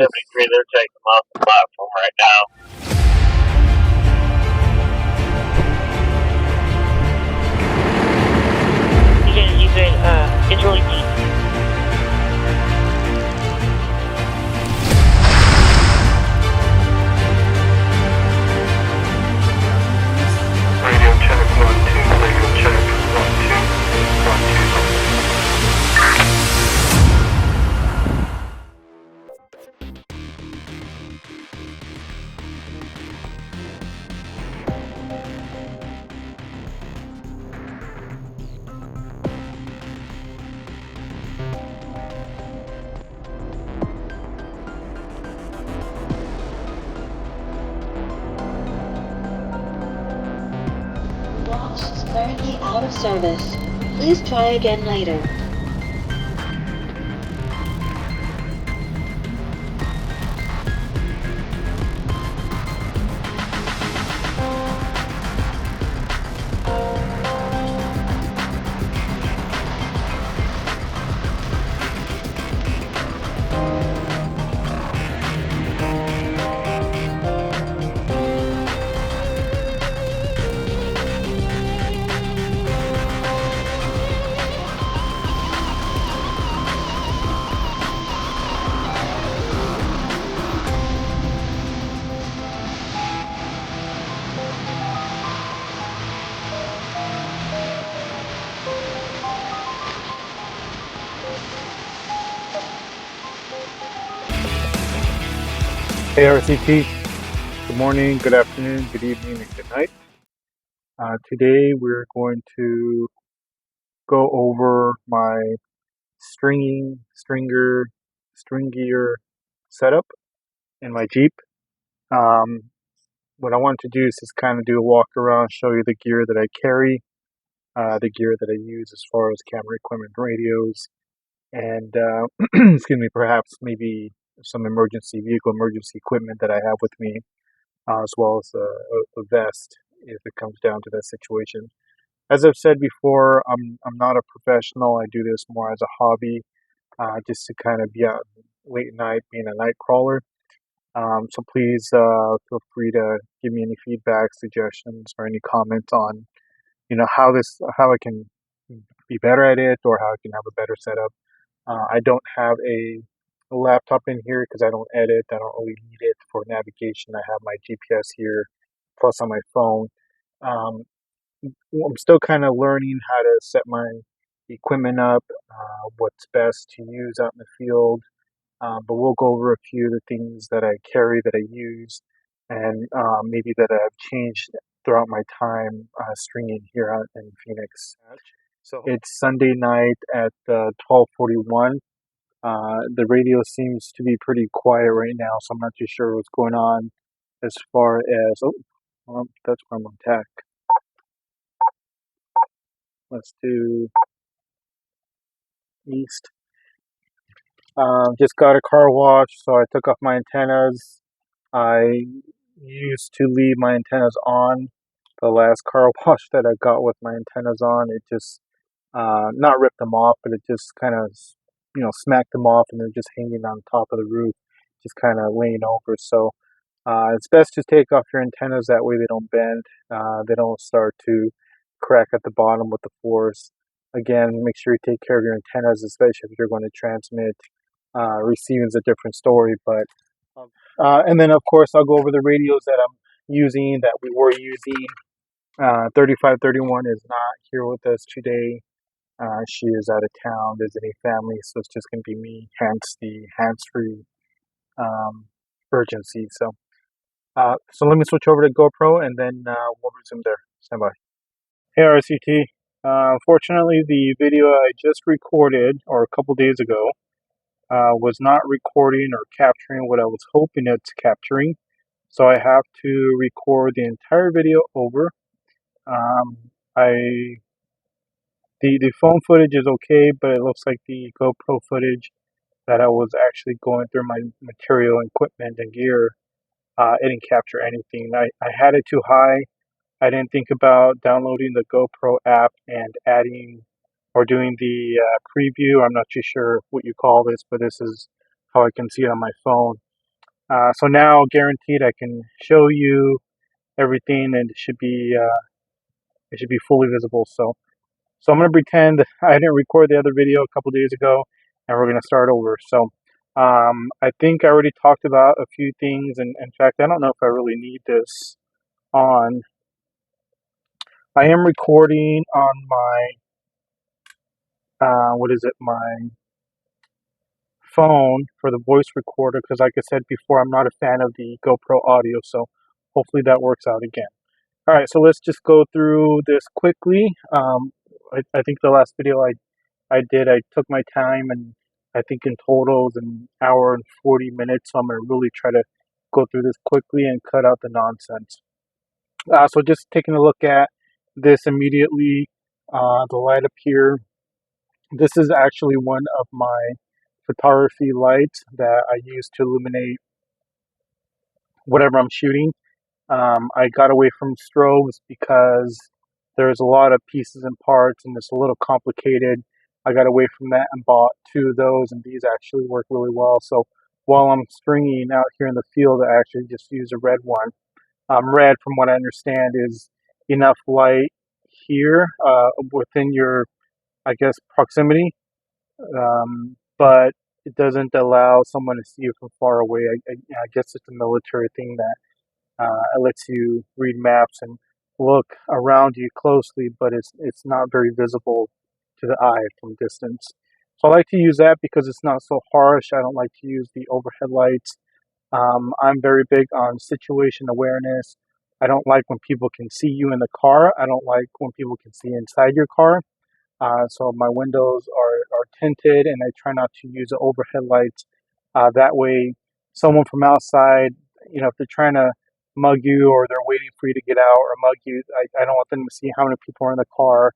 73, they're taking them off the platform right now. You get a Jeep Grand Cherokee. Radio check 1-2, radio check 1-2, 1-2. Watch is currently out of service. Please try again later. Hey RCT, good morning, good afternoon, good evening, and good night. Today we're going to go over my stringier setup in my Jeep. What I want to do is just kind of do a walk around, show you the gear that I carry, the gear that I use as far as camera equipment, radios, and excuse me, perhaps maybe some vehicle emergency equipment that I have with me, as well as a vest if it comes down to that situation. As I've said before, I'm not a professional. I do this more as a hobby, just to kind of be out late at night, being a night crawler. So please feel free to give me any feedback, suggestions, or any comments on how I can be better at it, or how I can have a better setup. I don't have a laptop in here because I don't edit. I don't really need it for navigation. I have my GPS here, plus on my phone. I'm still kind of learning how to set my equipment up, what's best to use out in the field. But we'll go over a few of the things that I carry, that I use, and maybe that I've changed throughout my time stringing here out in Phoenix. So it's Sunday night at 12:41. The radio seems to be pretty quiet right now, so I'm not too sure what's going on as far as, that's where I'm on tack. Let's do east. Just got a car wash, so I took off my antennas. I used to leave my antennas on. The last car wash that I got with my antennas on, it just, not ripped them off, but it just kind of, smacked them off, and they're just hanging on top of the roof, just kind of laying over. So it's best to take off your antennas, that way they don't bend, they don't start to crack at the bottom with the force. Again, make sure you take care of your antennas, especially if you're going to transmit. Receiving is a different story, but and then of course I'll go over the radios that I'm using, that we were using. 3531 is not here with us today. She is out of town visiting family, so it's just going to be me, hence the hands-free urgency. So let me switch over to GoPro, and then we'll resume there. Stand by. Hey RCT. Unfortunately, the video I just recorded, or a couple days ago, was not recording or capturing what I was hoping it's capturing. So I have to record the entire video over. The phone footage is okay, but it looks like the GoPro footage that I was actually going through my material, equipment, and gear, it didn't capture anything. I had it too high. I didn't think about downloading the GoPro app and adding or doing the preview. I'm not too sure what you call this, but this is how I can see it on my phone. So now, guaranteed, I can show you everything, and it should be fully visible. So I'm gonna pretend I didn't record the other video a couple days ago, and we're gonna start over. So I think I already talked about a few things, and in fact, I don't know if I really need this on. I am recording on my what is it? My phone for the voice recorder because, like I said before, I'm not a fan of the GoPro audio. So hopefully that works out again. All right, so let's just go through this quickly. I think the last video I did, I took my time, and I think in total it was an hour and 40 minutes. So I'm going to really try to go through this quickly and cut out the nonsense. So just taking a look at this immediately, the light up here. This is actually one of my photography lights that I use to illuminate whatever I'm shooting. I got away from strobes because there's a lot of pieces and parts and it's a little complicated. I got away from that and bought two of those, and these actually work really well. So while I'm stringing out here in the field, I actually just use a red one. Red, from what I understand, is enough light here within your, I guess, proximity, but it doesn't allow someone to see you from far away. I guess it's a military thing that it lets you read maps and look around you closely, but it's not very visible to the eye from distance. So I like to use that because it's not so harsh. I don't like to use the overhead lights. I'm very big on situation awareness. I don't like when people can see you in the car. I don't like when people can see inside your car. So my windows are tinted, and I try not to use the overhead lights. That way, someone from outside, if they're trying to mug you or they're waiting for you to get out or mug you, I don't want them to see how many people are in the car.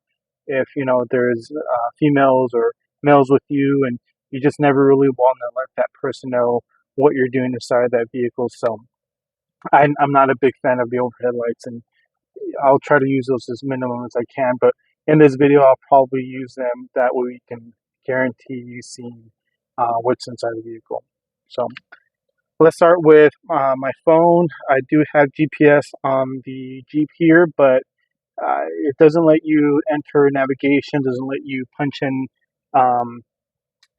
If, there's females or males with you, and you just never really want to let that person know what you're doing inside that vehicle. So I'm not a big fan of the overhead lights, and I'll try to use those as minimum as I can, but in this video, I'll probably use them. That way we can guarantee you seeing what's inside the vehicle. So let's start with my phone. I do have GPS on the Jeep here, but it doesn't let you enter navigation, doesn't let you punch in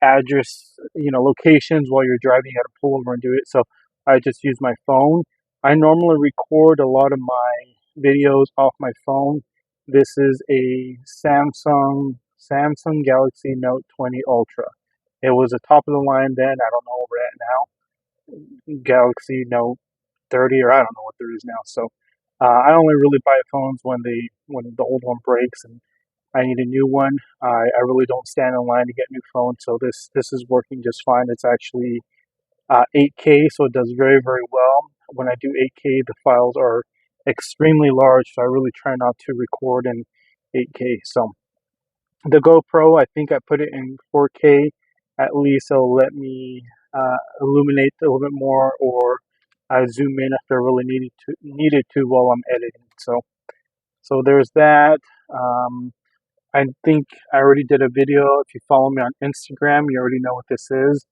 address, locations while you're driving. You got to pull over and do it. So I just use my phone. I normally record a lot of my videos off my phone. This is a Samsung Galaxy Note 20 Ultra. It was a top of the line then. I don't know where we're at now. Galaxy Note 30, or I don't know what there is now. So I only really buy phones when the old one breaks and I need a new one. I really don't stand in line to get new phones, so this is working just fine. It's actually 8K, so it does very, very well. When I do 8K, the files are extremely large, so I really try not to record in 8K. So the GoPro, I think I put it in 4K. At least it'll let me illuminate a little bit more, or I zoom in if I really needed to while I'm editing. So there's that. I think I already did a video. If you follow me on Instagram, you already know what this is.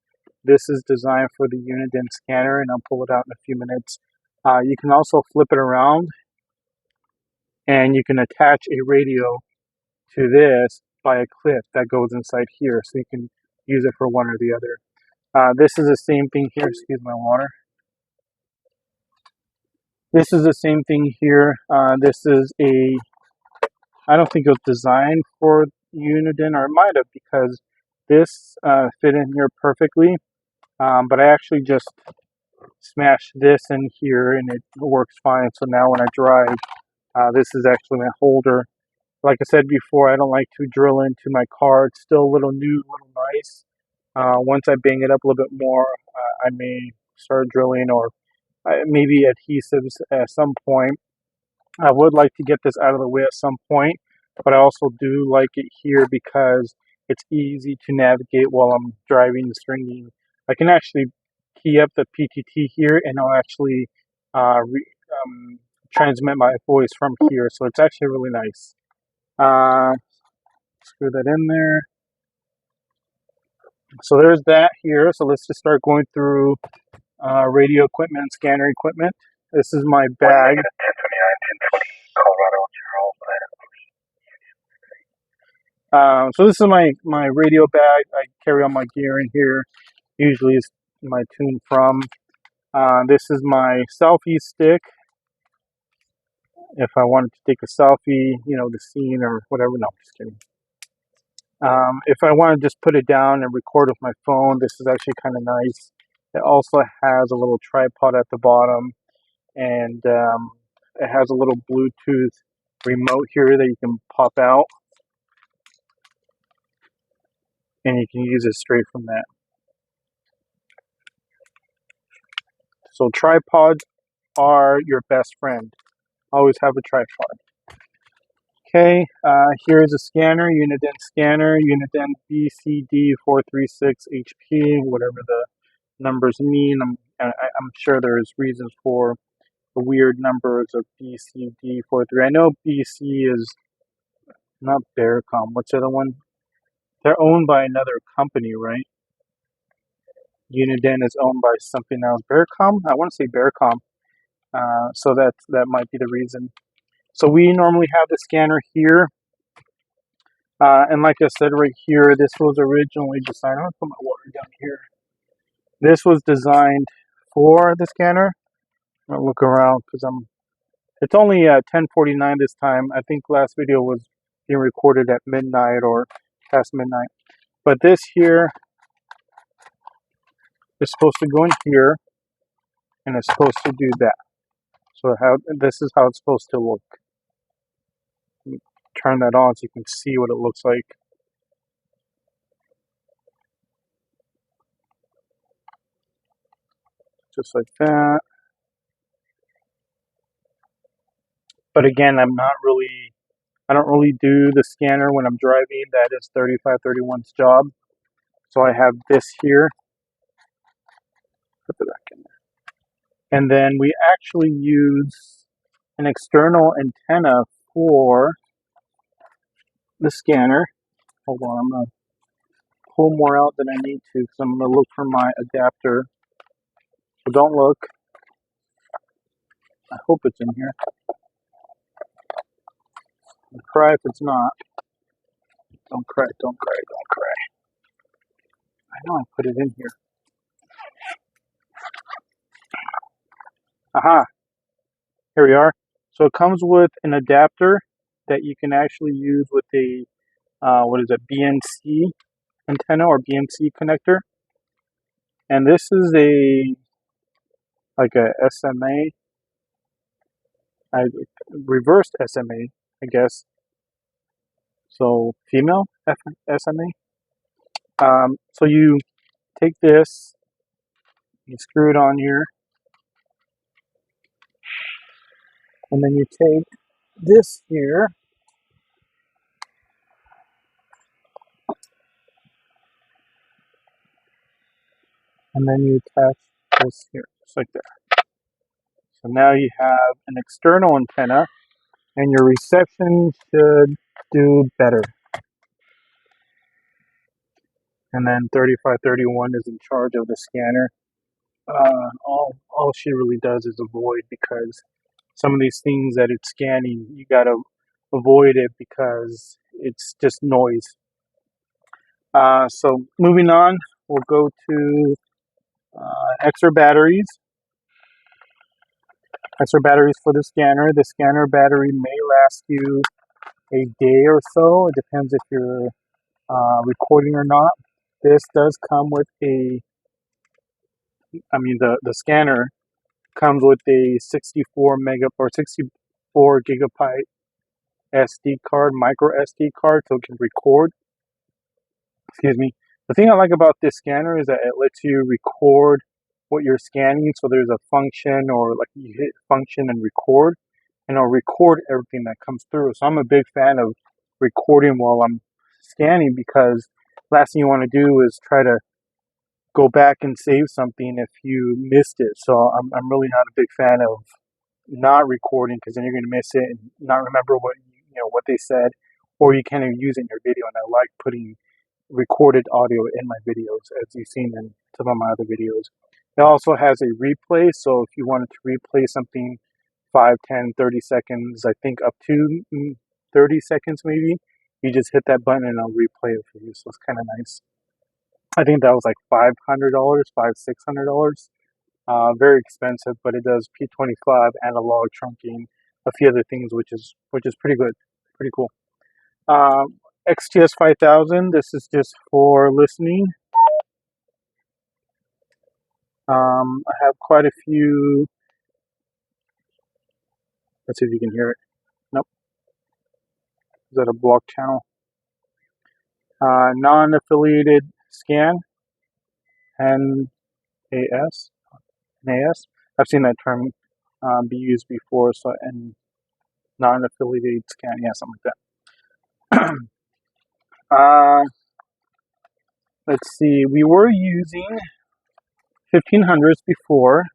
This is designed for the Uniden scanner, and I'll pull it out in a few minutes. You can also flip it around, and you can attach a radio to this by a clip that goes inside here, so you can use it for one or the other. This is the same thing here. Excuse my water. This is the same thing here. This is I don't think it was designed for Uniden, or it might have, because this fit in here perfectly. But I actually just smashed this in here and it works fine. So now when I drive, this is actually my holder. Like I said before, I don't like to drill into my car. It's still a little new, a little nice. Once I bang it up a little bit more, I may start drilling, or maybe adhesives at some point. I would like to get this out of the way at some point, but I also do like it here because it's easy to navigate while I'm driving and stringing. I can actually key up the PTT here, and I'll actually transmit my voice from here, so it's actually really nice. Screw that in there. So there's that here. So let's just start going through radio equipment, scanner equipment. This is my bag. 1029, 1020, Colorado, So this is my radio bag. I carry all my gear in here. Usually it's my tune from. This is my selfie stick. If I wanted to take a selfie, the scene or whatever. No, I'm just kidding. If I want to just put it down and record with my phone, this is actually kind of nice. It also has a little tripod at the bottom, and it has a little Bluetooth remote here that you can pop out, and you can use it straight from that. So tripods are your best friend. Always have a tripod. Okay, here's a scanner, Uniden scanner, Uniden BCD436HP, whatever the numbers mean. I'm sure there's reasons for the weird numbers of BCD43. I know BC is not Bearcom. What's the other one? They're owned by another company, right? Uniden is owned by something else. Bearcom? I want to say Bearcom. So that might be the reason. So we normally have the scanner here. And like I said right here, this was originally designed. I'm going to put my water down here. This was designed for the scanner. I'm going to look around because it's only 10:49 this time. I think last video was being recorded at midnight or past midnight. But this here is supposed to go in here, and it's supposed to do that. So this is how it's supposed to look. Let me turn that on so you can see what it looks like. Just like that. But again, I don't really do the scanner when I'm driving. That is 3531's job. So I have this here. Put it back in there. And then we actually use an external antenna for the scanner. Hold on, I'm going to pull more out than I need to because I'm going to look for my adapter. So don't look. I hope it's in here. I'll cry if it's not. Don't cry, don't cry, don't cry. I know I put it in here. Aha! Here we are. So it comes with an adapter that you can actually use with a, BNC antenna or BNC connector. And this is like a SMA, reversed SMA, I guess. So female SMA. So you take this, you screw it on here, and then you take this here, and then you attach this here, just like that. So now you have an external antenna, and your reception should do better. And then 3531 is in charge of the scanner. All she really does is avoid, because some of these things that it's scanning, you gotta avoid it because it's just noise. So moving on, we'll go to extra batteries. Extra batteries for the scanner. The scanner battery may last you a day or so. It depends if you're recording or not. This does come with the scanner comes with a 64 gigabyte SD card, micro SD card, so it can record. Excuse me. The thing I like about this scanner is that it lets you record what you're scanning. So there's a function, or like you hit function and record, and it'll record everything that comes through. So I'm a big fan of recording while I'm scanning, because last thing you want to do is try to go back and save something if you missed it. So I'm really not a big fan of not recording, because then you're going to miss it and not remember what they said, or you can't even use it in your video. And I like putting recorded audio in my videos, as you've seen in some of my other videos. It also has a replay, so if you wanted to replay something 5, 10, 30 seconds, I think up to 30 seconds maybe, you just hit that button and it'll replay it for you, so it's kind of nice. I think that was like $500, $600. Very expensive, but it does P25 analog trunking, a few other things, which is pretty good, pretty cool. XTS 5000. This is just for listening. I have quite a few. Let's see if you can hear it. Nope. Is that a block channel? Non-affiliated scan. NAS. NAS. I've seen that term be used before. So, and non-affiliated scan. Yeah, something like that. Let's see. We were using 1500s before.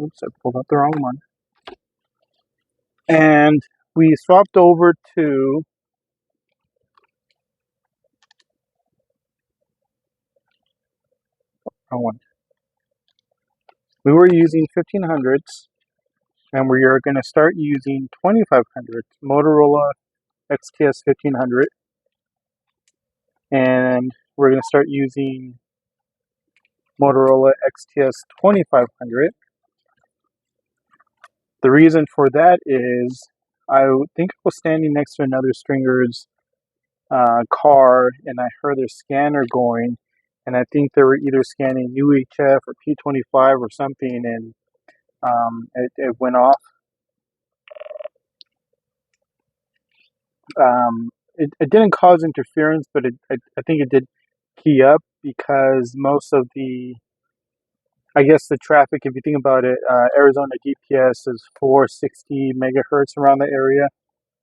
Oops, I pulled up the wrong one. And we swapped over to one. We were using 1500s, and we are going to start using 2500s, Motorola XTS 1500, and we're going to start using Motorola XTS 2500. The reason for that is I think I was standing next to another stringer's car, and I heard their scanner going, and I think they were either scanning UHF or P25 or something, and it went off. It didn't cause interference, but I think it did key up because most of the, I guess the traffic, if you think about it, Arizona GPS is 460 megahertz around the area,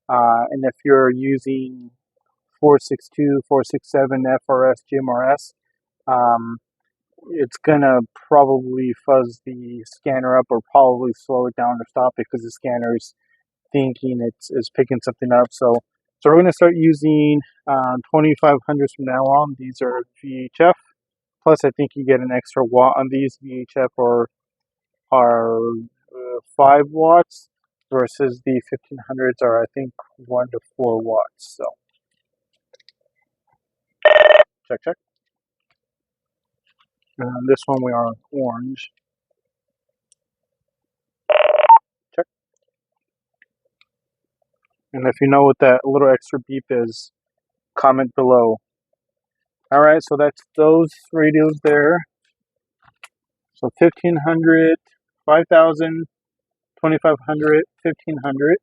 and if you're using 462, 467 FRS, GMRS, it's gonna probably fuzz the scanner up or probably slow it down or stop it because the scanner's thinking it's picking something up. So we're gonna start using 2500s from now on. These are VHF. Plus, I think you get an extra watt on these. VHF are 5 watts versus the 1500s are, I think, 1 to 4 watts. So check. And this one we are on orange. Check. And if you know what that little extra beep is, comment below. Alright, so that's those radios there. So 1500, 5000, 2500, 1500.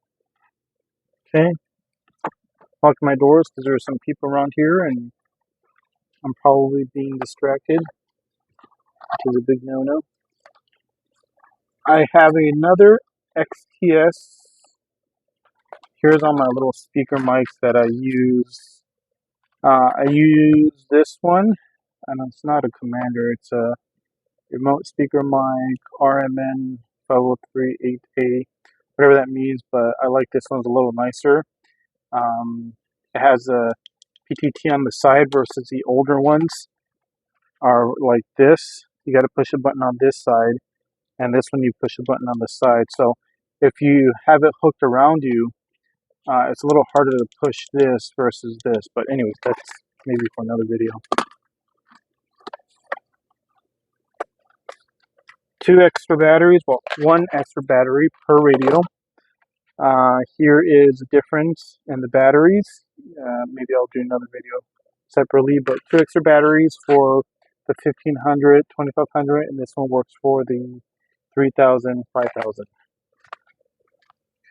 Okay. Lock my doors because there are some people around here and I'm probably being distracted, which is a big no-no. I have another XTS. Here's all my little speaker mics that I use. I use this one, and it's not a commander, it's a remote speaker mic, RMN 5038A, whatever that means, but I like this one's a little nicer. It has a PTT on the side versus the older ones are like this. You got to push a button on this side, and this one you push a button on the side. So if you have it hooked around you, it's a little harder to push this versus this. But anyways, that's maybe for another video. 2 extra batteries, well, 1 extra battery per radio. Here is the difference in the batteries. Maybe I'll do another video separately, but 2 extra batteries for the 1500, 2500, and this one works for the 3000, 5000.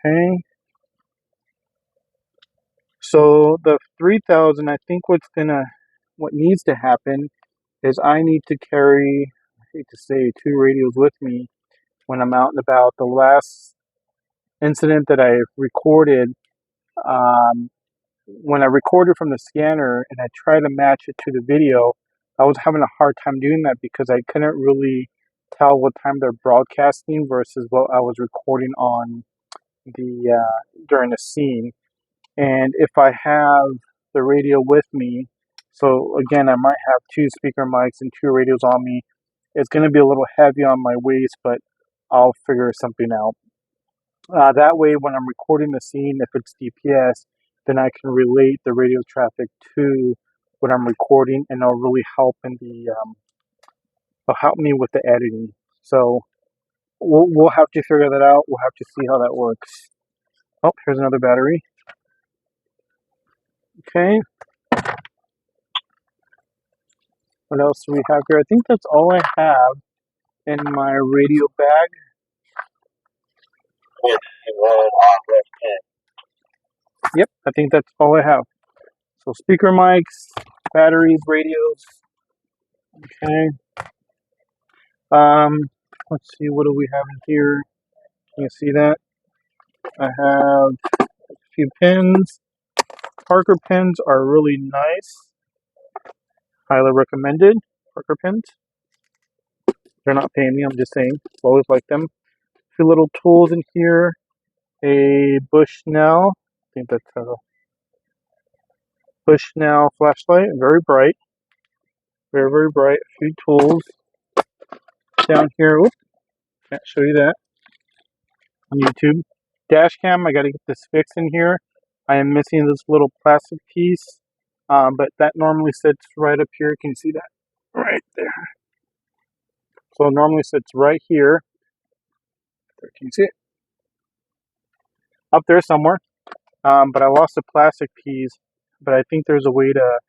Okay. So the 3000, I think what needs to happen is I need to carry, I hate to say, 2 radios with me when I'm out and about. The last incident that I recorded, when I recorded from the scanner and I tried to match it to the video, I was having a hard time doing that because I couldn't really tell what time they're broadcasting versus what I was recording on the during the scene. And if I have the radio with me, so again, I might have 2 speaker mics and 2 radios on me. It's going to be a little heavy on my waist, but I'll figure something out. That way, when I'm recording the scene, if it's DPS, then I can relate the radio traffic to what I'm recording, and it'll really help it'll help me with the editing. So we'll have to figure that out. We'll have to see how that works. Oh, here's another battery. Okay. What else do we have here? I think that's all I have in my radio bag. Yep, I think that's all I have. So speaker mics, batteries, radios. Okay. Let's see, what do we have in here? Can you see that? I have a few pins. Parker pins are really nice. Highly recommended. Parker pins. They're not paying me, I'm just saying. Always like them. A few little tools in here. A Bushnell. I think that's a Bushnell flashlight. Very bright. Very, very bright. A few tools. Down here. Whoop, can't show you that on YouTube. Dash cam. I got to get this fixed in here. I am missing this little plastic piece. But that normally sits right up here. Can you see that? Right there. So it normally sits right here. There, can you see it? Up there somewhere. But I lost a plastic piece. But I think there's a way to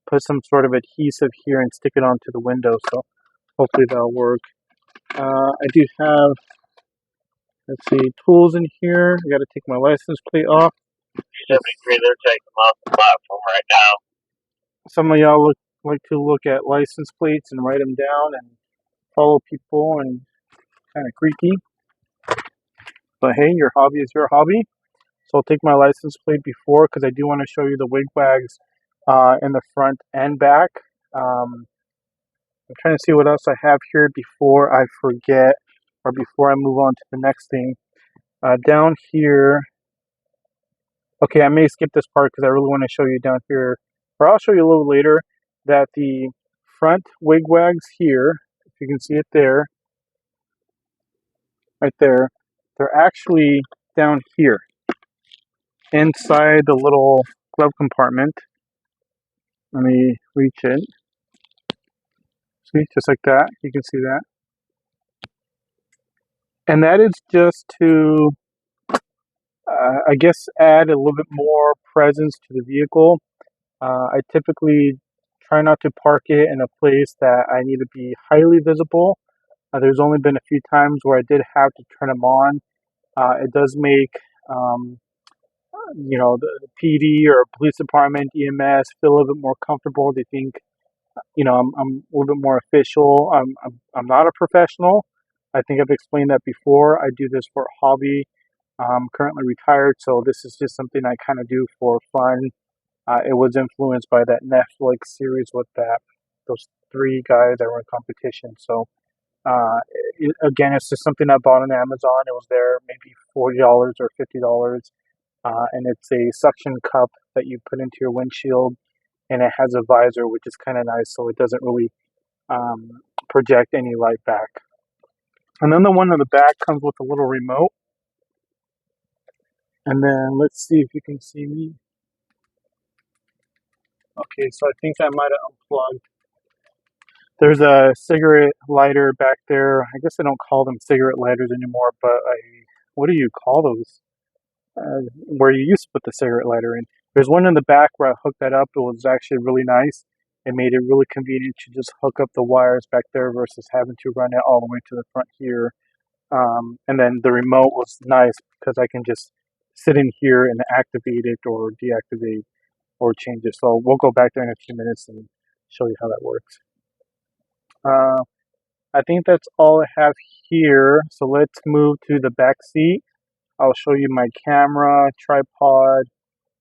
put some sort of adhesive here and stick it onto the window. So hopefully that'll work. I do have, let's see, tools in here. I got to take my license plate off. 73, they're taking them off the platform right now. Some of y'all like to look at license plates and write them down and follow people, and kind of creepy. But hey, your hobby is your hobby. So I'll take my license plate before, because I do want to show you the wig bags in the front and back. I'm trying to see what else I have here before I forget, or before I move on to the next thing. Down here, okay, I may skip this part because I really want to show you down here, or I'll show you a little later, that the front wig wags here, if you can see it there, right there, they're actually down here, inside the little glove compartment. Let me reach it. See, just like that, you can see that. And that is just to, I guess, add a little bit more presence to the vehicle. I typically try not to park it in a place that I need to be highly visible. There's only been a few times where I did have to turn them on. It does make, the PD or police department, EMS, feel a little bit more comfortable. They think, I'm a little bit more official. I'm not a professional. I think I've explained that before. I do this for a hobby. I'm currently retired, so this is just something I kind of do for fun. It was influenced by that Netflix series with those three guys that were in competition. So again, it's just something I bought on Amazon. It was there maybe $40 or $50, and it's a suction cup that you put into your windshield, and it has a visor, which is kind of nice, so it doesn't really project any light back. And then the one on the back comes with a little remote. And then let's see if you can see me. Okay, so I think I might have unplugged. There's a cigarette lighter back there. I guess I don't call them cigarette lighters anymore, but what do you call those? Where you used to put the cigarette lighter in. There's one in the back where I hooked that up. It was actually really nice. It made it really convenient to just hook up the wires back there versus having to run it all the way to the front here. And then the remote was nice because I can just sit in here and activate it or deactivate or change it. So we'll go back there in a few minutes and show you how that works. I think that's all I have here. So let's move to the back seat. I'll show you my camera, tripod.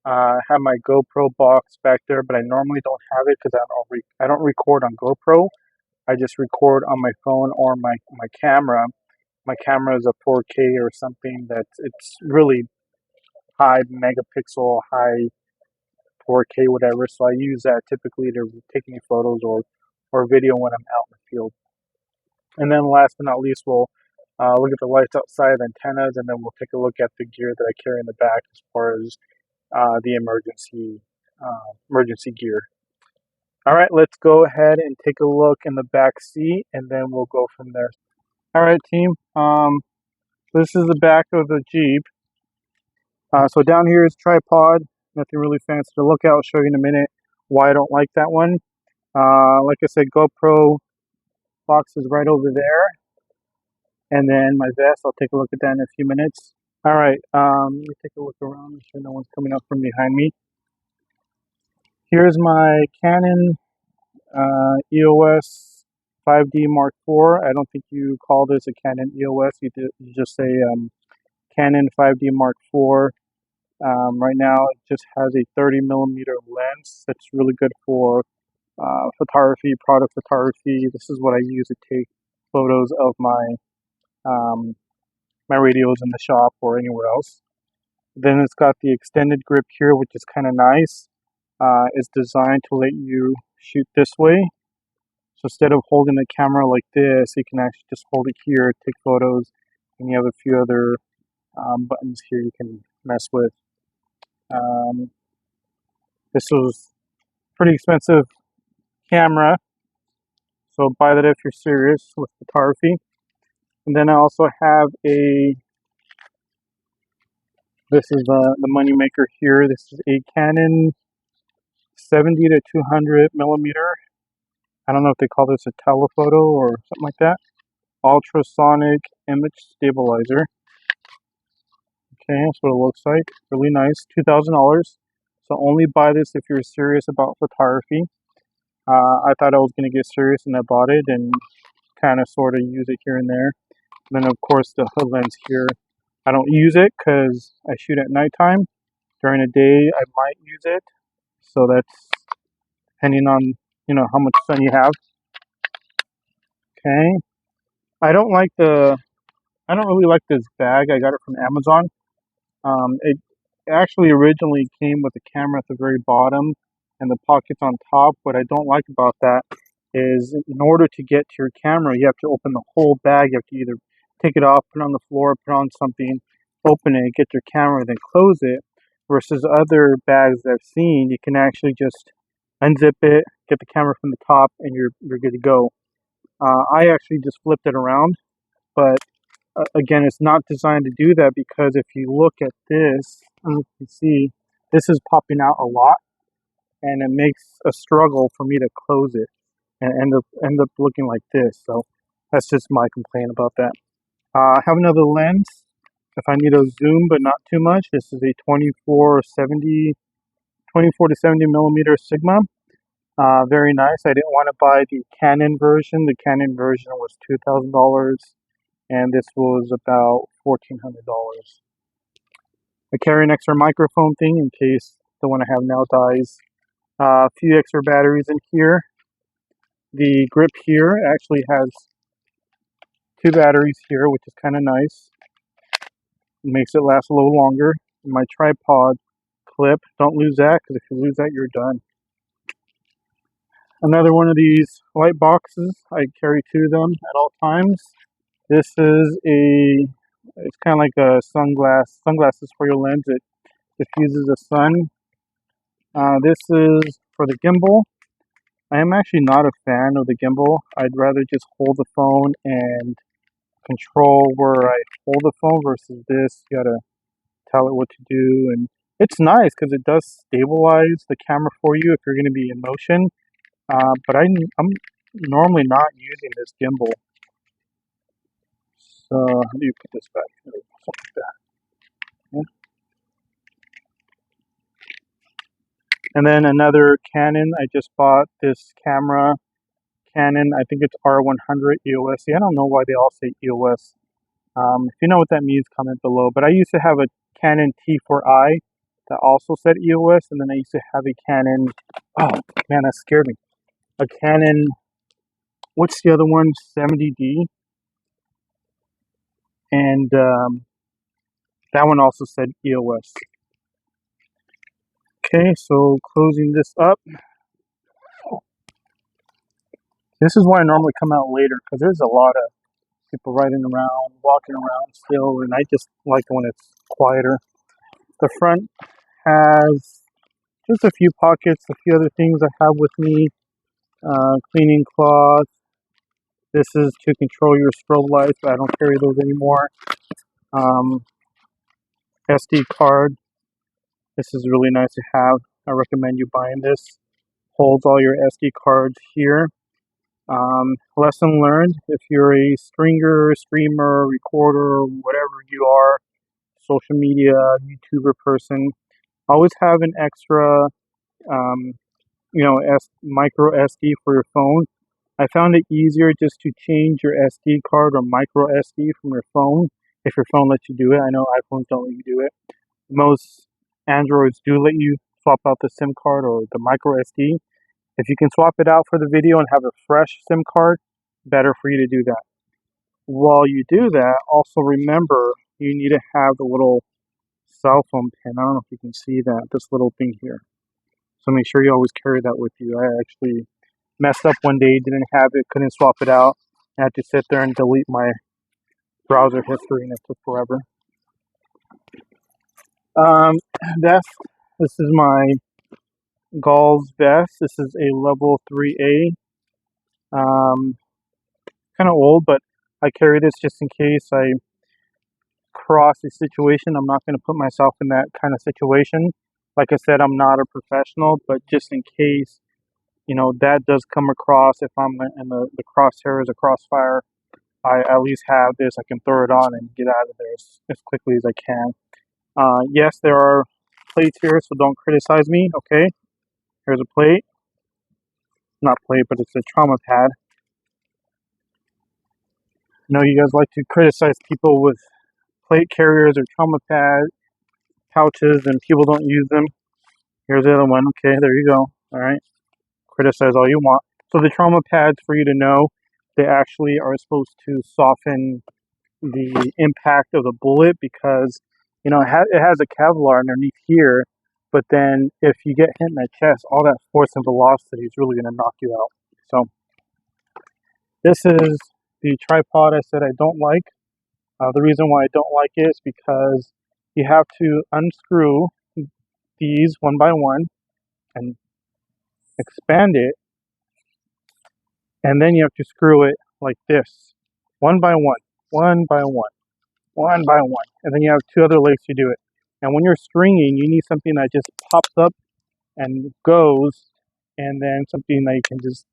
I have my GoPro box back there, but I normally don't have it because I don't record on GoPro. I just record on my phone or my camera. My camera is a 4K or something it's really high megapixel, high 4K, whatever. So I use that typically to take any photos or video when I'm out in the field. And then last but not least, we'll look at the lights outside, antennas, and then we'll take a look at the gear that I carry in the back as far as the emergency gear. All right, let's go ahead and take a look in the back seat, and then we'll go from there. All right, team. This is the back of the Jeep. So down here is tripod. Nothing really fancy to look at. I'll show you in a minute why I don't like that one. Like I said, GoPro box is right over there. And then my vest, I'll take a look at that in a few minutes. All right, let me take a look around, make sure no one's coming up from behind me. Here's my Canon EOS 5D Mark IV. I don't think you call this a Canon EOS. You just say Canon 5D Mark IV. Right now, it just has a 30mm lens. That's really good for photography, product photography. This is what I use to take photos of my radios in the shop or anywhere else. Then it's got the extended grip here, which is kind of nice. It's designed to let you shoot this way. So instead of holding the camera like this, you can actually just hold it here, take photos, and you have a few other buttons here you can mess with. This was pretty expensive camera, so buy that if you're serious with photography. And then I also have this is the money maker here. This is a Canon 70 to 200mm. I don't know if they call this a telephoto or something like that. Ultrasonic image stabilizer. Okay, that's what it looks like. Really nice. $2,000. So only buy this if you're serious about photography. I thought I was going to get serious and I bought it and kind of sort of use it here and there. And then of course the hood lens here. I don't use it because I shoot at nighttime. During the day I might use it. So that's depending on, you know, how much sun you have. Okay. I don't really like this bag. I got it from Amazon. It actually originally came with the camera at the very bottom and the pockets on top. What I don't like about that is in order to get to your camera, you have to open the whole bag. You have to either take it off, put it on the floor, put on something, open it, get your camera, then close it. Versus other bags that I've seen, you can actually just unzip it, get the camera from the top, and you're good to go. I actually just flipped it around, but again, it's not designed to do that because if you look at this, you can see this is popping out a lot, and it makes a struggle for me to close it and end up looking like this. So that's just my complaint about that. I have another lens if I need a zoom, but not too much. This is a 24 to 70mm Sigma. Very nice. I didn't want to buy the Canon version. The Canon version was $2,000. And this was about $1,400. I carry an extra microphone thing in case the one I have now dies. A few extra batteries in here. The grip here actually has 2 batteries here, which is kind of nice. It makes it last a little longer. And my tripod clip, don't lose that, because if you lose that, you're done. Another one of these light boxes. I carry 2 of them at all times. This is it's kind of like a sunglasses for your lens. It diffuses the sun. This is for the gimbal. I am actually not a fan of the gimbal. I'd rather just hold the phone and control where I hold the phone versus this. You gotta tell it what to do. And it's nice because it does stabilize the camera for you if you're going to be in motion. But I'm normally not using this gimbal. So how do you put this back? Something like that. Yeah. And then another Canon. I just bought this camera. Canon, I think it's R100 EOS. I don't know why they all say EOS. If you know what that means, comment below. But I used to have a Canon T4i that also said EOS, and then I used to have a Canon. Oh man, that scared me. A Canon. What's the other one? 70D. And that one also said EOS. Okay, so closing this up. This is why I normally come out later, because there's a lot of people riding around, walking around still, and I just like when it's quieter. The front has just a few pockets, a few other things I have with me. Cleaning cloth. This is to control your strobe lights, but I don't carry those anymore. SD card. This is really nice to have. I recommend you buying this. Holds all your SD cards here. Lesson learned, if you're a stringer, streamer, recorder, whatever you are, social media, YouTuber person, always have an extra, micro SD for your phone. I found it easier just to change your SD card or micro SD from your phone, if your phone lets you do it. I know iPhones don't let you do it. Most Androids do let you swap out the SIM card or the micro SD. If you can swap it out for the video and have a fresh SIM card, better for you to do that. While you do that, also remember you need to have the little cell phone pin. I don't know if you can see that, this little thing here. So make sure you always carry that with you. I actually messed up one day, didn't have it, couldn't swap it out. I had to sit there and delete my browser history, and it took forever. This is my Gauls vest. This is a level 3A. Kind of old, but I carry this just in case I cross a situation. I'm not going to put myself in that kind of situation. Like I said, I'm not a professional, but just in case, that does come across. If I'm in the crosshairs or crossfire, I at least have this. I can throw it on and get out of there as quickly as I can. Yes, there are plates here, so don't criticize me, okay? Here's a plate. Not plate, but it's a trauma pad. I know you guys like to criticize people with plate carriers or trauma pad pouches, and people don't use them. Here's the other one. Okay, there you go. All right. Criticize all you want. So the trauma pads, for you to know, they actually are supposed to soften the impact of the bullet, because it has a Kevlar underneath here, but then if you get hit in the chest, all that force and velocity is really going to knock you out. So this is the tripod I said I don't like. The reason why I don't like it is because you have to unscrew these one by one and expand it, and then you have to screw it like this, one by one, one by one, one by one, and then you have two other legs to do it. And when you're stringing, you need something that just pops up and goes, and then something that you can just,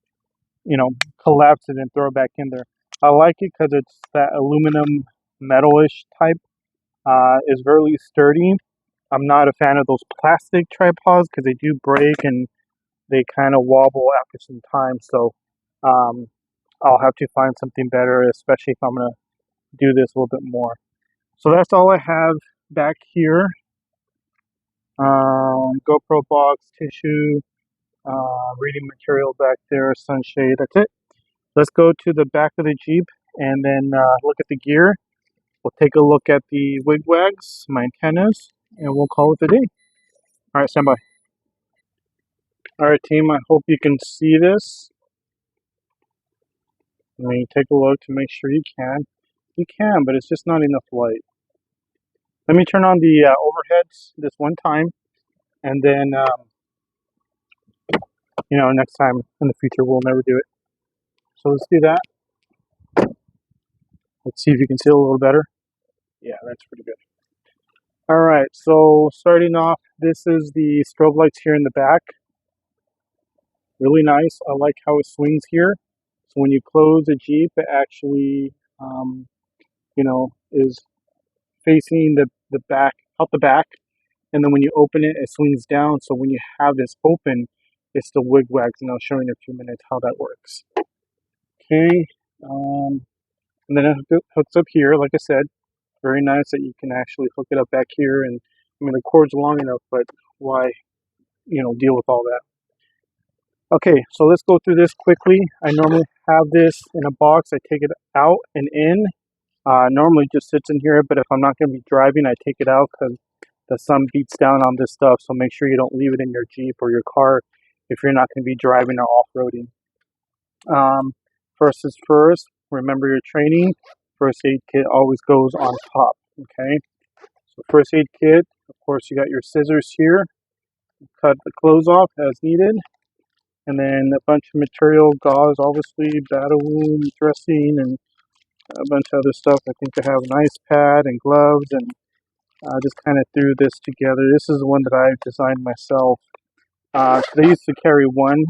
collapse it and throw it back in there. I like it because it's that aluminum metalish type. Is very sturdy. I'm not a fan of those plastic tripods because they do break and they kind of wobble after some time. So I'll have to find something better, especially if I'm going to do this a little bit more. So that's all I have back here. GoPro box, tissue, reading material back there, sunshade. That's it. Let's go to the back of the Jeep and then look at the gear. We'll take a look at the wigwags, my antennas, and we'll call it a day. All right, stand by. All right, team, I hope you can see this. Let me take a look to make sure you can. You can, but it's just not enough light. Let me turn on the overheads this one time, and then, next time in the future, we'll never do it. So let's do that. Let's see if you can see it a little better. Yeah, that's pretty good. All right, so starting off, this is the strobe lights here in the back. Really nice. I like how it swings here. So when you close the Jeep, it actually, is facing the back, out the back. And then when you open it, it swings down. So when you have this open, it still wigwags. And I'll show you in a few minutes how that works. Okay. And then it hooks up here, like I said. Very nice that you can actually hook it up back here. And I mean, the cord's long enough, but why, deal with all that? Okay, so let's go through this quickly. I normally have this in a box. I take it out and in. Normally just sits in here, but if I'm not going to be driving, I take it out because the sun beats down on this stuff. So make sure you don't leave it in your Jeep or your car if you're not going to be driving or off-roading. First is first. Remember your training. First aid kit always goes on top. Okay. So first aid kit. Of course, you got your scissors here. Cut the clothes off as needed. And then a bunch of material, gauze, obviously, battle wound dressing, and a bunch of other stuff. I think I have an ice pad and gloves, and I just kind of threw this together. This is the one that I designed myself. They used to carry one.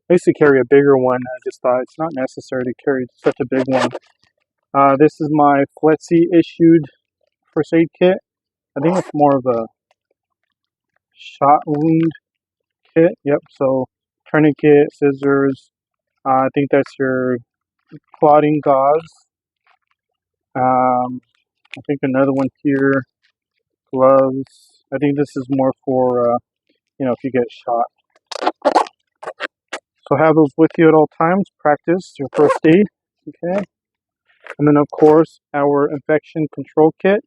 I used to carry a bigger one. I just thought it's not necessary to carry such a big one. This is my Flexi issued first aid kit. I think it's more of a shot wound kit. Yep. So tourniquet, scissors. I think that's your clotting gauze. I think another one here, gloves. I think this is more for if you get shot. So have those with you at all times. Practice your first aid. Okay. And then of course our infection control kit.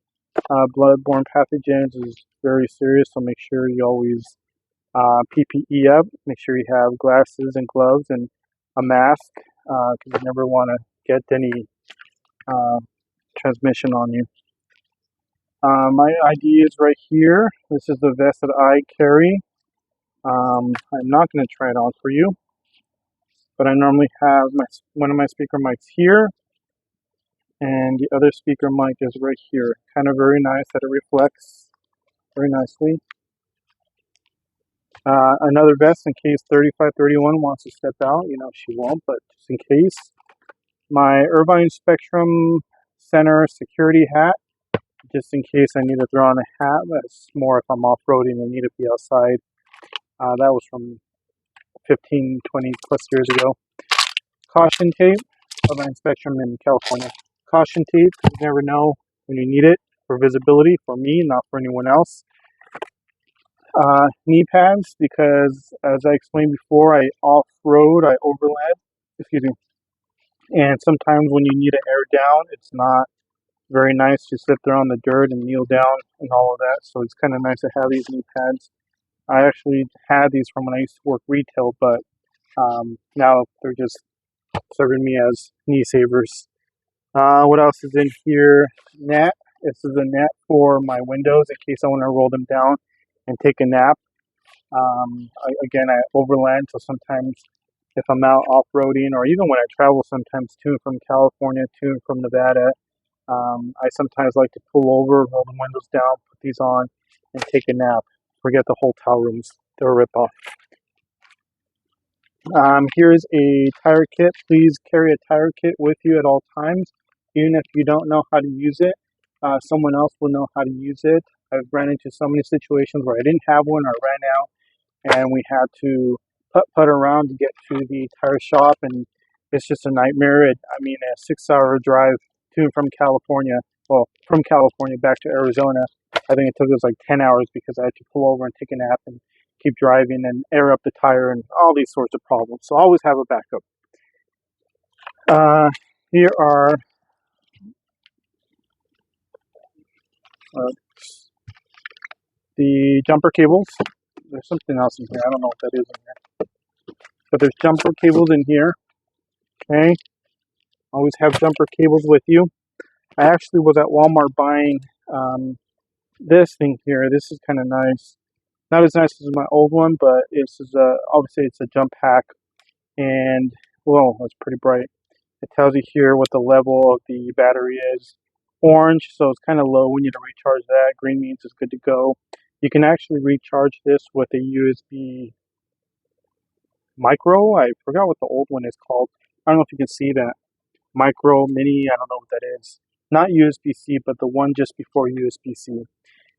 Bloodborne pathogens is very serious, so make sure you always PPE up. Make sure you have glasses and gloves and a mask, because you never want to get any transmission on you. My ID is right here. This is the vest that I carry. I'm not going to try it on for you, but I normally have one of my speaker mics here, and the other speaker mic is right here. Kind of very nice that it reflects very nicely. Another vest in case 3531 wants to step out. She won't, but just in case. My Irvine Spectrum Center security hat, just in case I need to throw on a hat. That's more if I'm off-roading and need to be outside. That was from 15, 20 plus years ago. Caution tape, Irvine Spectrum in California. Caution tape, you never know when you need it for visibility, for me, not for anyone else. Knee pads, because as I explained before, I off-road, I overland, and sometimes when you need to air down, it's not very nice to sit there on the dirt and kneel down and all of that, so it's kind of nice to have these knee pads. I actually had these from when I used to work retail, but now they're just serving me as knee savers. What else is in here? Net. This is a net for my windows in case I want to roll them down and take a nap. I overland, so sometimes if I'm out off-roading, or even when I travel sometimes to and from California, to and from Nevada, I sometimes like to pull over, roll the windows down, put these on, and take a nap. Forget the hotel rooms. They're a rip-off. Here's a tire kit. Please carry a tire kit with you at all times. Even if you don't know how to use it, someone else will know how to use it. I've ran into so many situations where I didn't have one, or ran out, and we had to putt around to get to the tire shop, and it's just a nightmare. A 6-hour drive to and from California, from California back to Arizona. I think it took us like 10 hours because I had to pull over and take a nap and keep driving and air up the tire and all these sorts of problems. So always have a backup. Here are the jumper cables. There's something else in here. I don't know what that is in here. But there's jumper cables in here. Okay. Always have jumper cables with you. I actually was at Walmart buying this thing here. This is kind of nice. Not as nice as my old one, but it's obviously it's a jump pack, and that's pretty bright. It tells you here what the level of the battery is. Orange, so it's kind of low. We need to recharge that. Green means it's good to go. You can actually recharge this with a USB micro. I forgot what the old one is called. I don't know if you can see that. Micro, mini, I don't know what that is. Not USB-C, but the one just before USB-C.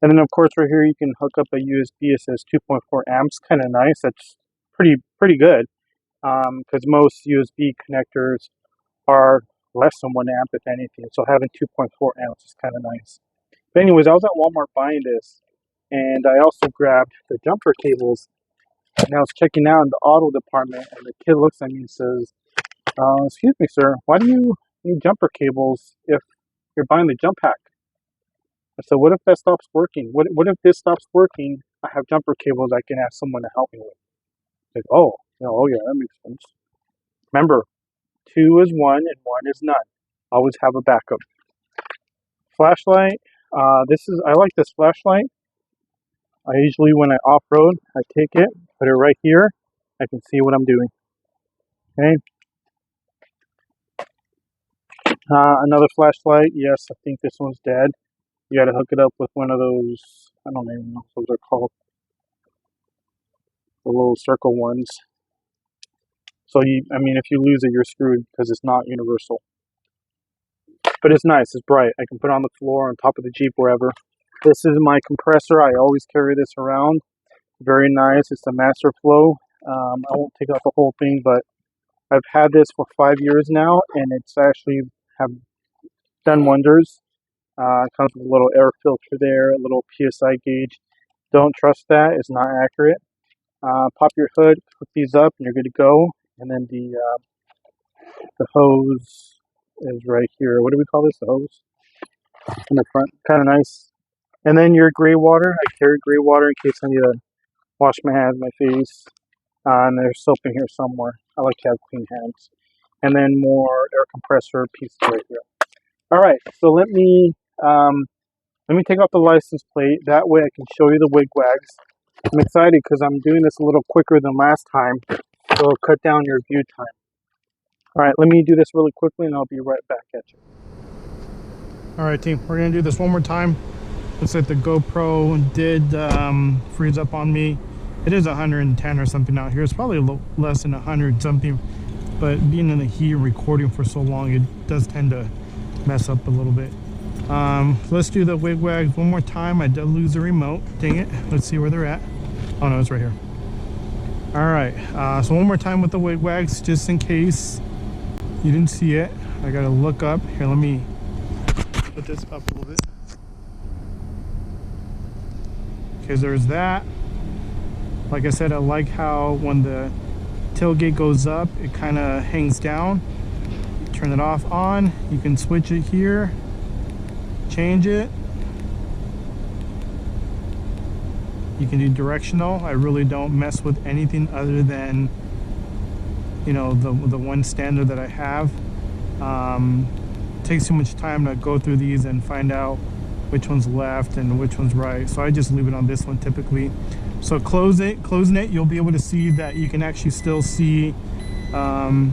And then of course right here you can hook up a USB. It says 2.4 amps, kind of nice. That's pretty good, because most USB connectors are less than 1 amp if anything. So having 2.4 amps is kind of nice. But anyways, I was at Walmart buying this, and I also grabbed the jumper cables, and I was checking out in the auto department, and the kid looks at me and says, excuse me sir, why do you need jumper cables if you're buying the jump pack? I said, what if that stops working? What if this stops working? I have jumper cables I can ask someone to help me with. Like, yeah, that makes sense. Remember, 2 is 1 and 1 is none. Always have a backup. Flashlight. I like this flashlight. I usually, when I off-road, I take it, put it right here. I can see what I'm doing. Okay. Another flashlight. Yes, I think this one's dead. You gotta hook it up with one of those, I don't even know what those are called. The little circle ones. So if you lose it, you're screwed because it's not universal. But it's nice, it's bright. I can put it on the floor, on top of the Jeep, wherever. This is my compressor. I always carry this around. Very nice. It's a master flow. I won't take out the whole thing, but I've had this for 5 years now, and it's actually have done wonders. It comes with a little air filter there, a little PSI gauge. Don't trust that; it's not accurate. Pop your hood, hook these up, and you're good to go. And then the hose is right here. What do we call this? The hose in the front, kind of nice. And then your gray water. I carry gray water in case I need to wash my hands, my face. And there's soap in here somewhere. I like to have clean hands. And then more air compressor pieces right here. All right, so let me take off the license plate. That way I can show you the wigwags. I'm excited because I'm doing this a little quicker than last time, so it'll cut down your view time. All right, let me do this really quickly, and I'll be right back at you. All right, team, we're gonna do this one more time. Looks like the GoPro did freeze up on me. It is 110 or something out here. It's probably a little less than 100 something, but being in the heat recording for so long, it does tend to mess up a little bit. Let's do the wigwags one more time. I did lose the remote. Dang it. Let's see where they're at. Oh no, it's right here. All right. So one more time with the wigwags, just in case you didn't see it. I gotta look up here. Let me put this up a little bit. Okay, there's that. Like I said, I like how when the tailgate goes up, it kind of hangs down. Turn it off, on. You can switch it here, change it. You can do directional. I really don't mess with anything other than, you know, the one standard that I have. It takes too much time to go through these and find out which one's left and which one's right. So I just leave it on this one typically. So closing it, you'll be able to see that you can actually still see the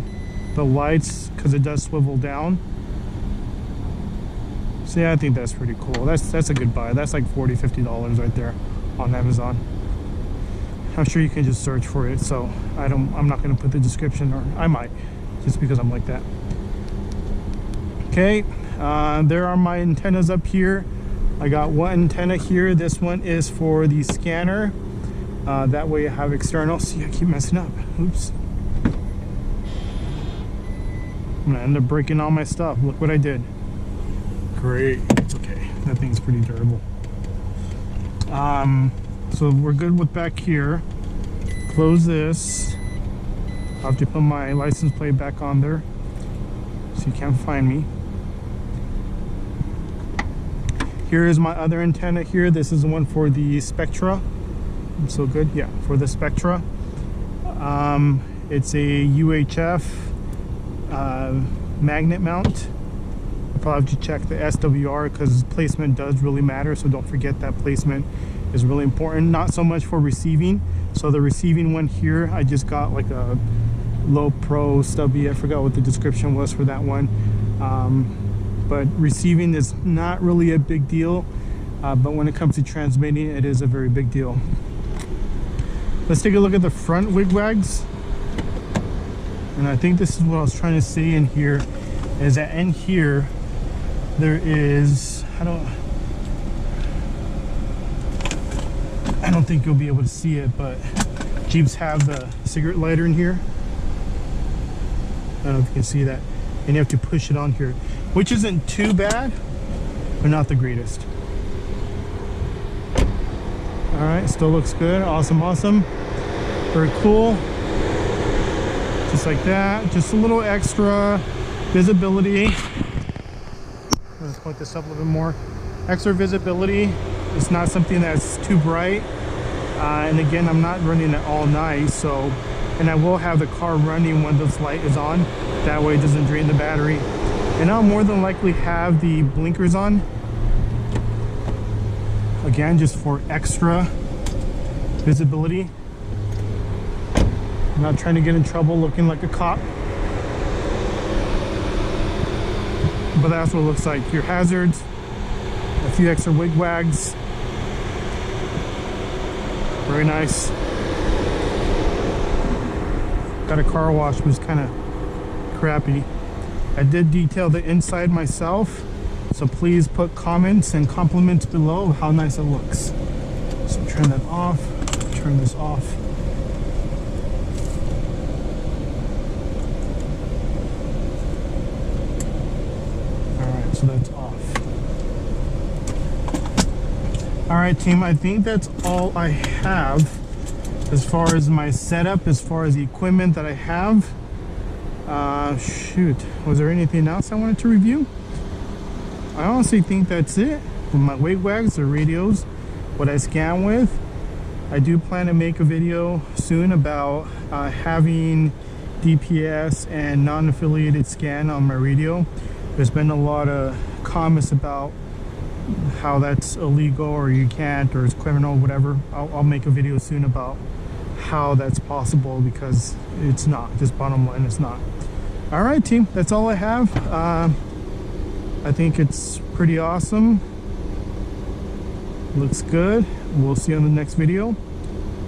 lights because it does swivel down. So yeah, I think that's pretty cool. That's a good buy. That's like $40–50 right there on Amazon. I'm sure you can just search for it. So I'm not going to put the description, or I might, just because I'm like that. Okay, there are my antennas up here. I got one antenna here. This one is for the scanner. That way I have external. See, I keep messing up. Oops. I'm gonna end up breaking all my stuff. Look what I did. Great. It's okay. That thing's pretty durable. So we're good with back here. Close this. I'll have to put my license plate back on there so you can't find me. Here is my other antenna here. This is the one for the Spectra. So good, yeah, for the Spectra. It's a UHF magnet mount. I'll probably have to check the SWR because placement does really matter, so don't forget that placement is really important. Not so much for receiving. So the receiving one here, I just got like a low pro stubby. I forgot what the description was for that one. But receiving is not really a big deal, but when it comes to transmitting, it is a very big deal. Let's take a look at the front wigwags. And I think this is what I was trying to say in here, is that in here there is, I don't think you'll be able to see it, but Jeeps have the cigarette lighter in here. I don't know if you can see that. And you have to push it on here, which isn't too bad, but not the greatest. All right, still looks good. Awesome, awesome. Very cool. Just like that. Just a little extra visibility. Let's point this up a little bit more. Extra visibility. It's not something that's too bright. And again, I'm not running it all night, so, and I will have the car running when this light is on. That way it doesn't drain the battery. And I'll more than likely have the blinkers on. Again, just for extra visibility. I'm not trying to get in trouble looking like a cop. But that's what it looks like. Your hazards, a few extra wig wags. Very nice. Got a car wash, was kind of crappy. I did detail the inside myself, so please put comments and compliments below of how nice it looks. So turn that off, turn this off. Alright, so that's off. Alright team, I think that's all I have as far as my setup, as far as the equipment that I have. Shoot, was there anything else I wanted to review? I honestly think that's it. With my weight wags, the radios, what I scan with. I do plan to make a video soon about having DPS and non-affiliated scan on my radio. There's been a lot of comments about how that's illegal or you can't or it's criminal, whatever. I'll make a video soon about how that's possible, because it's not. Just bottom line, it's not. All right team, that's all I have. I think it's pretty awesome. Looks good. We'll see you on the next video.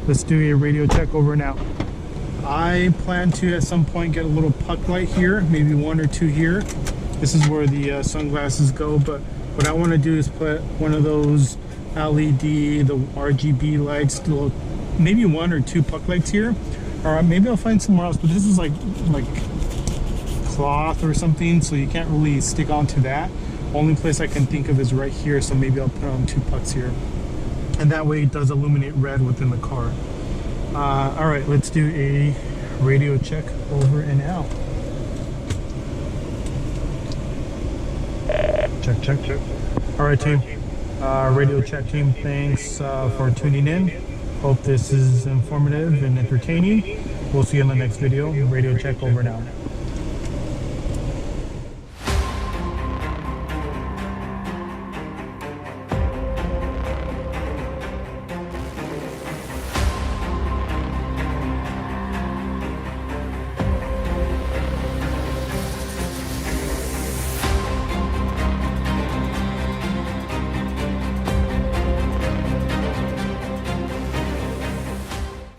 Let's do a radio check over and out. I plan to at some point get a little puck light here, maybe one or two here. This is where the sunglasses go, but what I want to do is put one of those LED, the RGB lights, maybe one or two puck lights here, or maybe I'll find somewhere else. But this is like cloth or something, so you can't really stick onto that. Only place I can think of is right here, so maybe I'll put on two pucks here, and that way it does illuminate red within the car. All right, let's do a radio check over and out. Check. All right team, radio check team, thanks for tuning in. Hope this is informative and entertaining. We'll see you in the next video. Radio check over and out.